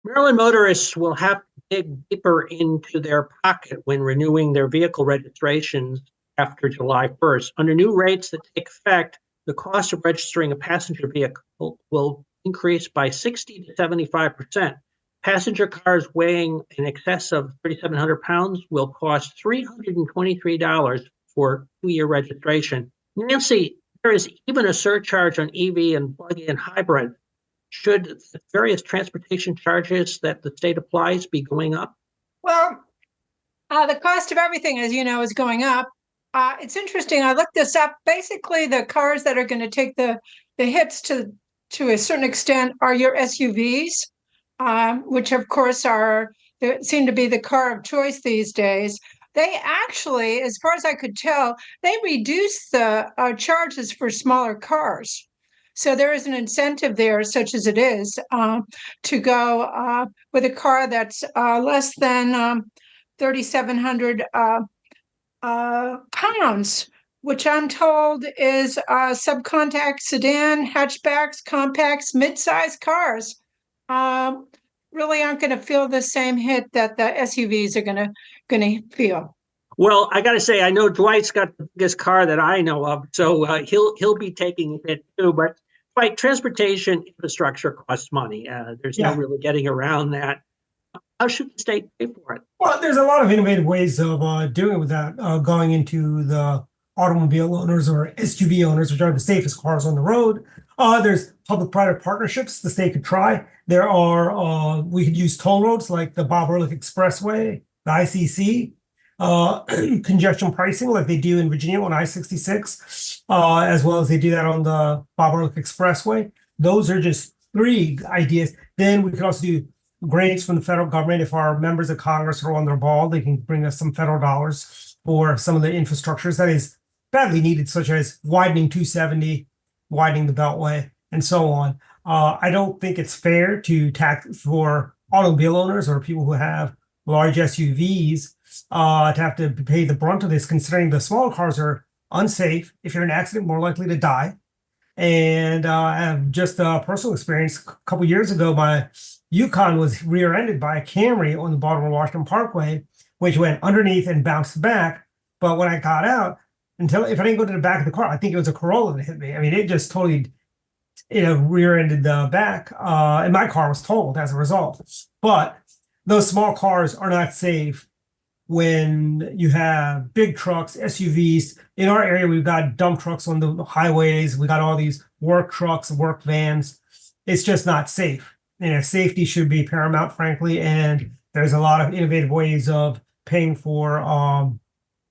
Maryland motorists will have to dig deeper into their pocket when renewing their vehicle registrations after July 1st. Under new rates that take effect, the cost of registering a passenger vehicle will increase by 60 to 75%. Passenger cars weighing in excess of 3,700 pounds will cost $323 for 2-year registration. Nancy, there is even a surcharge on EV and plug-in hybrid. Should the various transportation charges that the state applies be going up? Well, the cost of everything, as you know, is going up. It's interesting. I looked this up. Basically, the cars that are going to take the hits to a certain extent are your SUVs, which of course seem to be the car of choice these days. They actually, as far as I could tell, they reduce the charges for smaller cars. So there is an incentive there, such as it is, to go with a car that's less than 3,700 pounds, which I'm told is subcompact sedan, hatchbacks, compacts, mid-sized cars. Really aren't going to feel the same hit that the SUVs are going to feel. Well, I got to say, I know Dwight's got the biggest car that I know of, so he'll be taking it too. But Dwight, transportation infrastructure costs money. There's no really getting around that. How should the state pay for it? Well, there's a lot of innovative ways of doing it without going into the automobile owners or SUV owners, which are the safest cars on the road. There's public-private partnerships the state could try. There are, we could use toll roads like the Bob Ehrlich Expressway, the ICC, congestion pricing like they do in Virginia on I-66, as well as they do that on the Bob Ehrlich Expressway. Those are just 3 ideas. Then we could also do grants from the federal government. If our members of Congress are on their ball, they can bring us some federal dollars for some of the infrastructures that is badly needed, such as widening 270, widening the Beltway, and so on. I don't think it's fair to tax for automobile owners or people who have large SUVs to have to pay the brunt of this, considering the small cars are unsafe. If you're in an accident, more likely to die. And I have just a personal experience. A couple years ago, my Yukon was rear-ended by a Camry on the Baltimore Washington Parkway, which went underneath and bounced back. But when I got out, if I didn't go to the back of the car, I think it was a Corolla that hit me. I mean, it just totally, rear-ended the back, and my car was totaled as a result. But those small cars are not safe when you have big trucks, SUVs. In our area, we've got dump trucks on the highways. We got all these work trucks, work vans. It's just not safe. Safety should be paramount, frankly. And there's a lot of innovative ways of paying for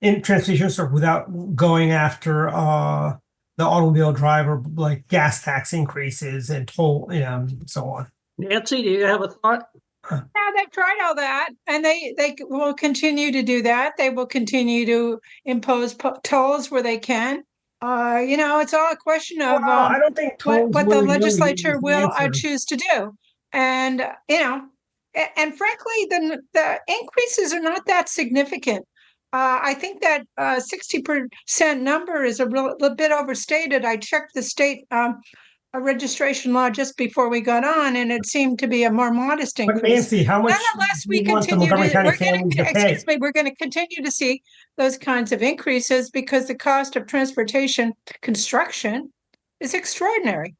in transportation stuff without going after the automobile driver, like gas tax increases and toll, so on. Nancy, do you have a thought? Yeah, they've tried all that, and they will continue to do that. They will continue to impose tolls where they can. It's all a question of I don't think what the legislature will answer. choose to do. And and frankly, the increases are not that significant. I think that 60% number is a bit overstated. I checked the state a registration law just before we got on, and it seemed to be a more modest increase. But Nancy, how much? Nonetheless, we continue we're going to continue to see those kinds of increases because the cost of transportation construction is extraordinary.